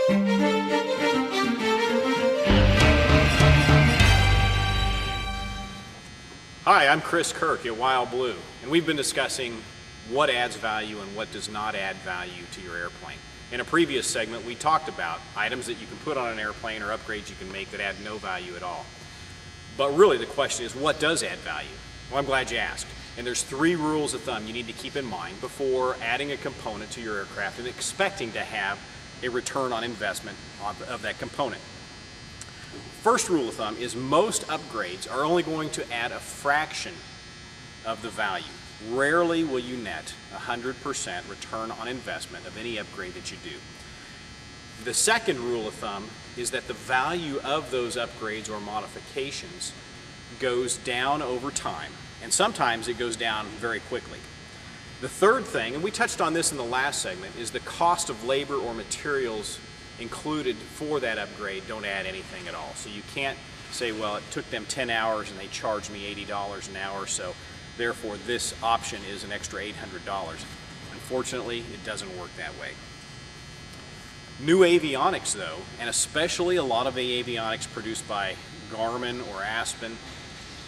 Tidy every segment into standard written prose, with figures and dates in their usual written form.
Hi, I'm Kirk at WildBlue, and we've been discussing what adds value and what does not add value to your airplane. In a previous segment, we talked about items that you can put on an airplane or upgrades you can make that add no value at all. But really the question is, what does add value? Well, I'm glad you asked. And there's 3 rules of thumb you need to keep in mind before adding a component to your aircraft and expecting to have a return on investment of that component. First rule of thumb is most upgrades are only going to add a fraction of the value. Rarely will you net 100% return on investment of any upgrade that you do. The second rule of thumb is that the value of those upgrades or modifications goes down over time, and sometimes it goes down very quickly. The third thing, and we touched on this in the last segment, is the cost of labor or materials included for that upgrade don't add anything at all. So you can't say, well, it took them 10 hours and they charged me $80 an hour, so therefore this option is an extra $800. Unfortunately, it doesn't work that way. New avionics though, and especially a lot of the avionics produced by Garmin or Aspen,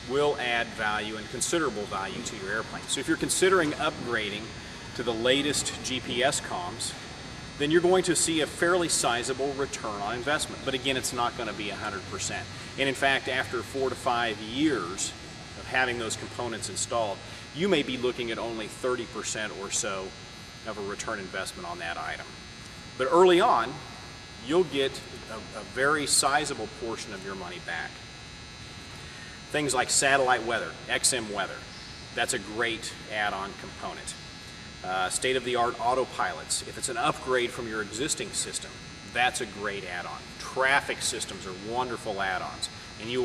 will add value and considerable value to your airplane. So if you're considering upgrading to the latest GPS comms, then you're going to see a fairly sizable return on investment. But again, it's not going to be 100%. And in fact, after 4 to 5 years of having those components installed, you may be looking at only 30% or so of a return investment on that item. But early on, you'll get a very sizable portion of your money back. Things like satellite weather, XM weather, that's a great add-on component. State-of-the-art autopilots, if it's an upgrade from your existing system, that's a great add-on. Traffic systems are wonderful add-ons, and you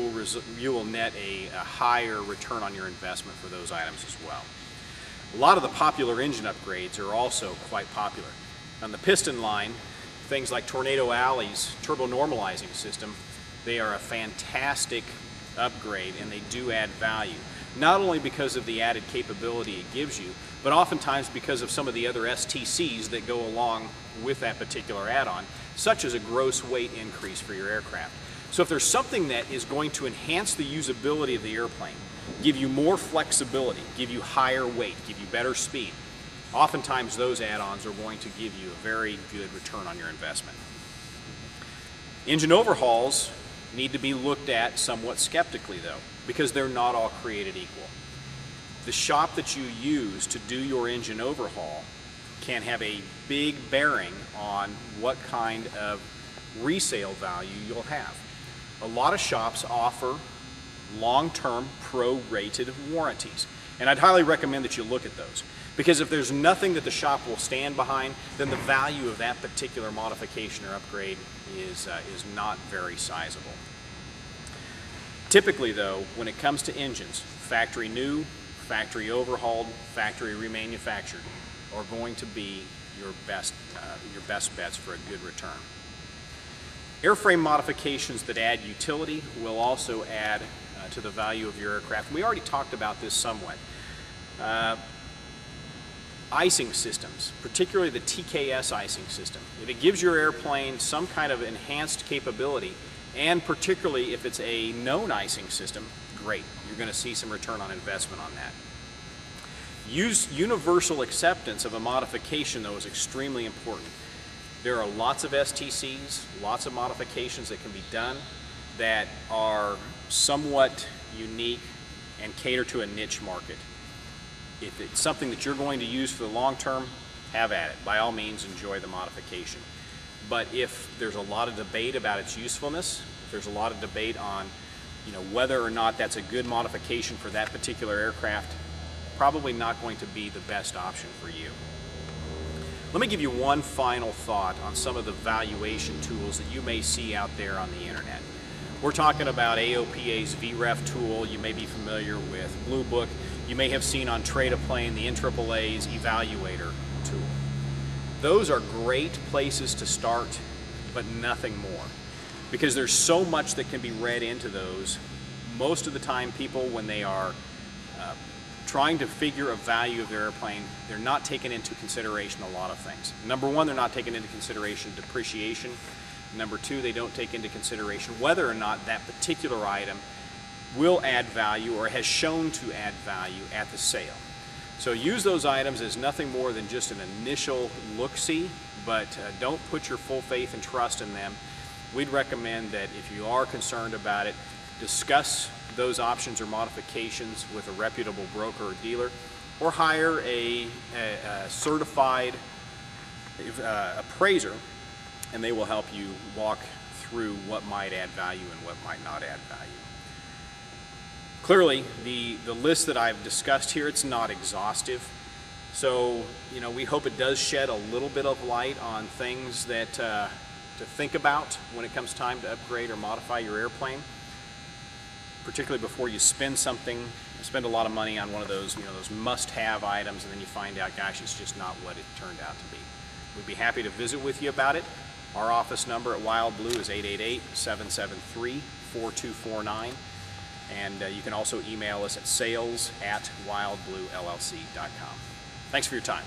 will net a higher return on your investment for those items as well. A lot of the popular engine upgrades are also quite popular. On the piston line, things like Tornado Alley's turbo normalizing system, they are a fantastic upgrade and they do add value. Not only because of the added capability it gives you, but oftentimes because of some of the other STCs that go along with that particular add-on, such as a gross weight increase for your aircraft. So if there's something that is going to enhance the usability of the airplane, give you more flexibility, give you higher weight, give you better speed, oftentimes those add-ons are going to give you a very good return on your investment. Engine overhauls need to be looked at somewhat skeptically though, because they're not all created equal. The shop that you use to do your engine overhaul can have a big bearing on what kind of resale value you'll have. A lot of shops offer long-term pro-rated warranties, and I'd highly recommend that you look at those, because if there's nothing that the shop will stand behind, then the value of that particular modification or upgrade is not very sizable. Typically though, when it comes to engines, factory new, factory overhauled, factory remanufactured are going to be your best bets for a good return. Airframe modifications that add utility will also add to the value of your aircraft. We already talked about this somewhat. Icing systems, particularly the TKS icing system. If it gives your airplane some kind of enhanced capability, and particularly if it's a known icing system, great. You're going to see some return on investment on that. Universal acceptance of a modification, though, is extremely important. There are lots of STCs, lots of modifications that can be done that are somewhat unique and cater to a niche market. If it's something that you're going to use for the long term, have at it. By all means, enjoy the modification. But if there's a lot of debate about its usefulness, if there's a lot of debate on whether or not that's a good modification for that particular aircraft, probably not going to be the best option for you. Let me give you one final thought on some of the valuation tools that you may see out there on the internet. We're talking about AOPA's VREF tool. You may be familiar with Blue Book. You may have seen on Trade-A-Plane the NAAA's Evaluator tool. Those are great places to start, but nothing more. Because there's so much that can be read into those. Most of the time people, when they are trying to figure a value of their airplane, they're not taking into consideration a lot of things. Number one, they're not taking into consideration depreciation. Number two, they don't take into consideration whether or not that particular item will add value or has shown to add value at the sale. So use those items as nothing more than just an initial look-see, but don't put your full faith and trust in them. We'd recommend that if you are concerned about it, discuss those options or modifications with a reputable broker or dealer, or hire a certified appraiser, and they will help you walk through what might add value and what might not add value. Clearly, the list that I've discussed here, it's not exhaustive. So, we hope it does shed a little bit of light on things that to think about when it comes time to upgrade or modify your airplane, particularly before you spend a lot of money on one of those, those must-have items, and then you find out, gosh, it's just not what it turned out to be. We'd be happy to visit with you about it. Our office number at WildBlue is 888-773-4249. And you can also email us at sales@wildbluellc.com. Thanks for your time.